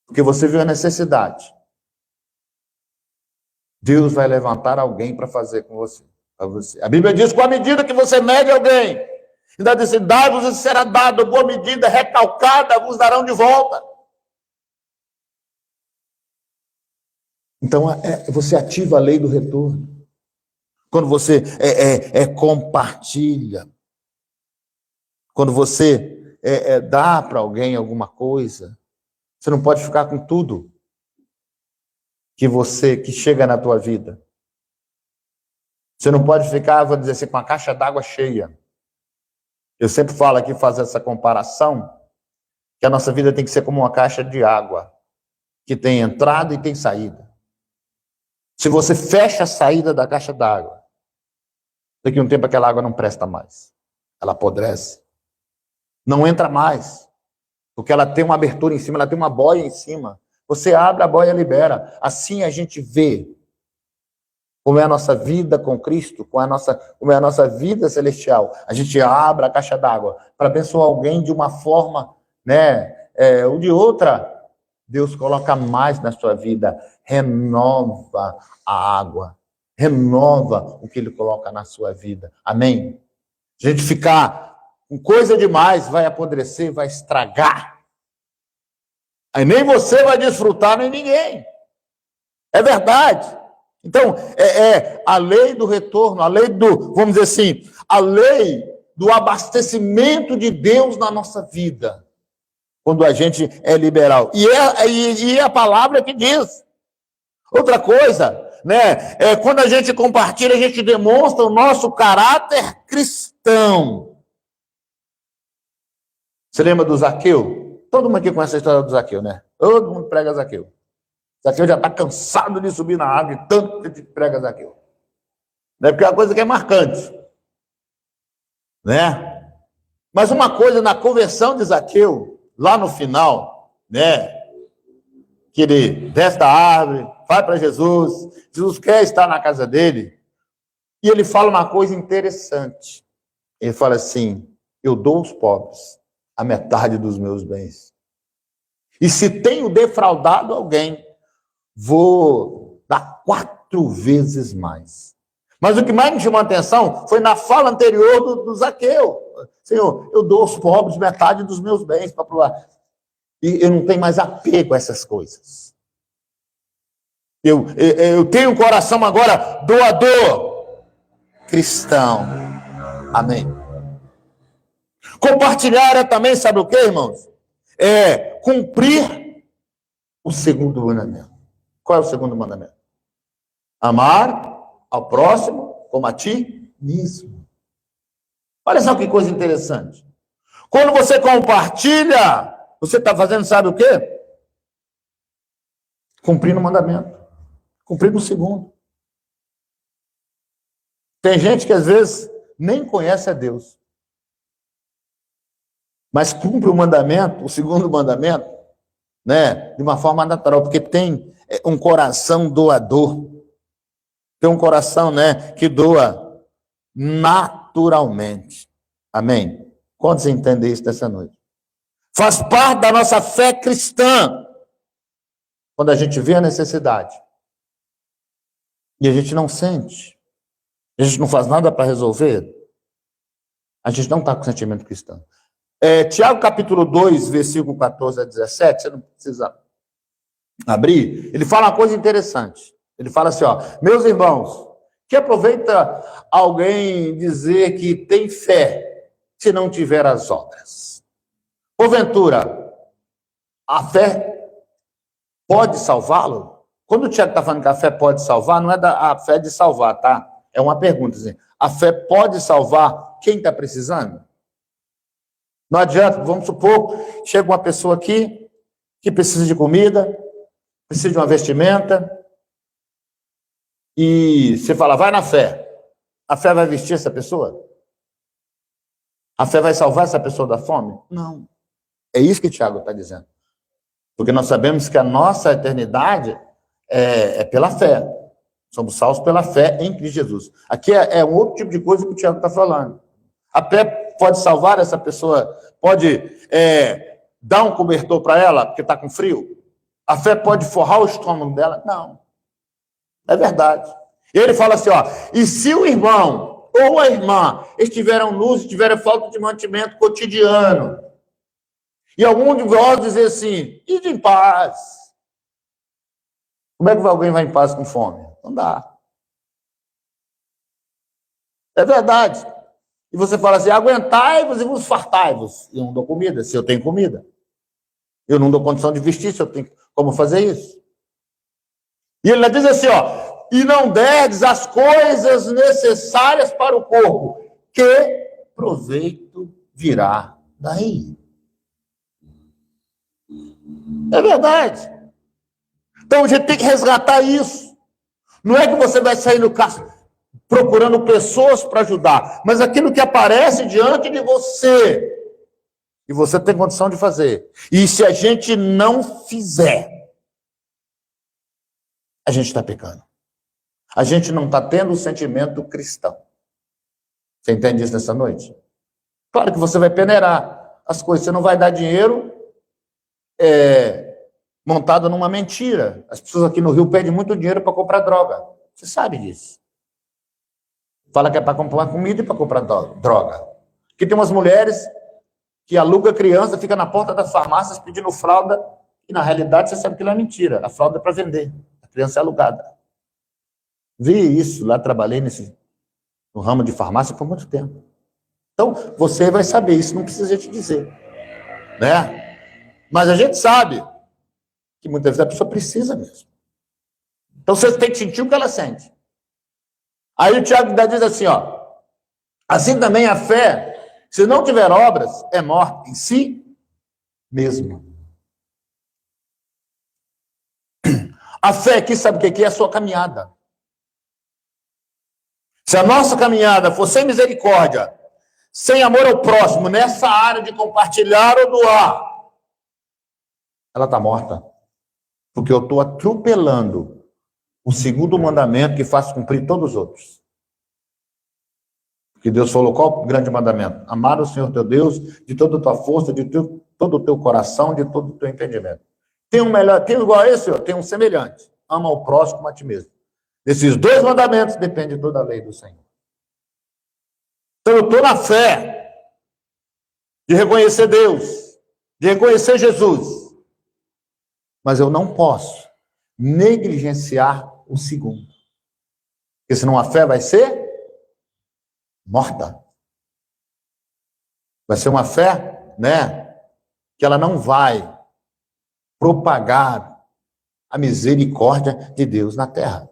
Porque você viu a necessidade. Deus vai levantar alguém para fazer com você, para você. A Bíblia diz, com a medida que você mede alguém, ainda diz, dai-vos e será dado, boa medida, recalcada, vos darão de volta. Então, você ativa a lei do retorno. Quando você compartilha, quando você dá para alguém alguma coisa, você não pode ficar com tudo que chega na tua vida. Você não pode ficar, vou dizer assim, com a caixa d'água cheia. Eu sempre falo aqui, fazer essa comparação, que a nossa vida tem que ser como uma caixa de água, que tem entrada e tem saída. Se você fecha a saída da caixa d'água, daqui a um tempo aquela água não presta mais. Ela apodrece. Não entra mais. Porque ela tem uma abertura em cima, ela tem uma boia em cima. Você abre, a boia libera. Assim a gente vê como é a nossa vida com Cristo, como é a nossa vida celestial. A gente abre a caixa d'água para abençoar alguém de uma forma, ou de outra. Deus coloca mais na sua vida, renova a água, renova o que Ele coloca na sua vida. Amém? A gente ficar com coisa demais, vai apodrecer, vai estragar. Aí nem você vai desfrutar, nem ninguém. É verdade. Então, a lei do retorno, a lei do, vamos dizer assim, a lei do abastecimento de Deus na nossa vida. Quando a gente é liberal. E a palavra que diz. Outra coisa, quando a gente compartilha, a gente demonstra o nosso caráter cristão. Você lembra do Zaqueu? Todo mundo aqui conhece a história do Zaqueu, né? Todo mundo prega Zaqueu. Zaqueu já está cansado de subir na árvore, tanto que a gente prega Zaqueu. Porque é uma coisa que é marcante. Mas uma coisa, na conversão de Zaqueu, lá no final, que ele desce da árvore, vai para Jesus, Jesus quer estar na casa dele, e ele fala uma coisa interessante. Ele fala assim, eu dou aos pobres a metade dos meus bens. E se tenho defraudado alguém, vou dar 4 vezes mais. Mas o que mais me chamou a atenção foi na fala anterior do Zaqueu. Senhor, eu dou aos pobres metade dos meus bens para provar. E eu não tenho mais apego a essas coisas. Eu tenho um coração agora doador, cristão. Amém. Compartilhar é também, sabe o que, irmãos? É cumprir o segundo mandamento. Qual é o segundo mandamento? Amar ao próximo como a ti mesmo. Olha só que coisa interessante. Quando você compartilha, você está fazendo, sabe o quê? Cumprindo o mandamento. Cumprindo o segundo. Tem gente que às vezes nem conhece a Deus. Mas cumpre o mandamento, o segundo mandamento, de uma forma natural, porque tem um coração doador. Tem um coração, que doa naturalmente. Amém? Quantos entendem isso dessa noite? Faz parte da nossa fé cristã. Quando a gente vê a necessidade e a gente não sente, a gente não faz nada para resolver, a gente não está com sentimento cristão. Tiago capítulo 2, versículo 14 a 17, você não precisa abrir, ele fala uma coisa interessante. Ele fala assim, meus irmãos, que aproveita alguém dizer que tem fé, se não tiver as obras? Porventura, a fé pode salvá-lo? Quando o Tiago está falando que a fé pode salvar, não é a fé de salvar, tá? É uma pergunta, assim. A fé pode salvar quem está precisando? Não adianta, vamos supor, chega uma pessoa aqui que precisa de comida, precisa de uma vestimenta, e você fala, vai na fé. A fé vai vestir essa pessoa? A fé vai salvar essa pessoa da fome? Não. É isso que Tiago está dizendo. Porque nós sabemos que a nossa eternidade é pela fé. Somos salvos pela fé em Cristo Jesus. Aqui é um outro tipo de coisa que o Tiago está falando. A fé pode salvar essa pessoa, pode dar um cobertor para ela, porque está com frio. A fé pode forrar o estômago dela? Não. É verdade. E ele fala assim, ó, e se o irmão ou a irmã estiverem nus, estiverem falta de mantimento cotidiano, e algum de vós dizer assim, ide em paz. Como é que alguém vai em paz com fome? Não dá. É verdade. E você fala assim, aguentai-vos e vos fartai-vos. Eu não dou comida, se eu tenho comida. Eu não dou condição de vestir, se eu tenho como fazer isso. E ele diz assim, ó, e não derdes as coisas necessárias para o corpo, que proveito virá daí. É verdade. Então a gente tem que resgatar isso. Não é que você vai sair no carro procurando pessoas para ajudar, mas aquilo que aparece diante de você, e você tem condição de fazer. E se a gente não fizer, a gente está pecando. A gente não está tendo o sentimento cristão. Você entende isso nessa noite? Claro que você vai peneirar as coisas, você não vai dar dinheiro montado numa mentira. As pessoas aqui no Rio pedem muito dinheiro para comprar droga. Você sabe disso. Fala que é para comprar comida e para comprar droga. Porque tem umas mulheres que alugam criança, fica na porta das farmácias pedindo fralda, e na realidade você sabe que não é mentira. A fralda é para vender. A criança é alugada. Vi isso, lá trabalhei no ramo de farmácia por muito tempo. Então, você vai saber, isso não precisa te dizer. Né? Mas a gente sabe que muitas vezes a pessoa precisa mesmo. Então, você tem que sentir o que ela sente. Aí o Tiago diz assim, ó, assim também a fé, se não tiver obras, é morta em si mesma. A fé aqui, sabe o que é? É a sua caminhada. Se a nossa caminhada for sem misericórdia, sem amor ao próximo, nessa área de compartilhar ou doar, ela está morta. Porque eu estou atropelando o segundo mandamento que faz cumprir todos os outros. Porque Deus falou, qual o grande mandamento? Amar o Senhor teu Deus de toda a tua força, de todo o teu coração, de todo o teu entendimento. Tem um melhor, tem um igual a esse, tem um semelhante. Ama o próximo como a ti mesmo. Desses dois mandamentos depende toda a lei do Senhor. Então eu estou na fé de reconhecer Deus, de reconhecer Jesus. Mas eu não posso negligenciar o segundo. Porque senão a fé vai ser morta. Vai ser uma fé, né, que ela não vai propagar a misericórdia de Deus na terra.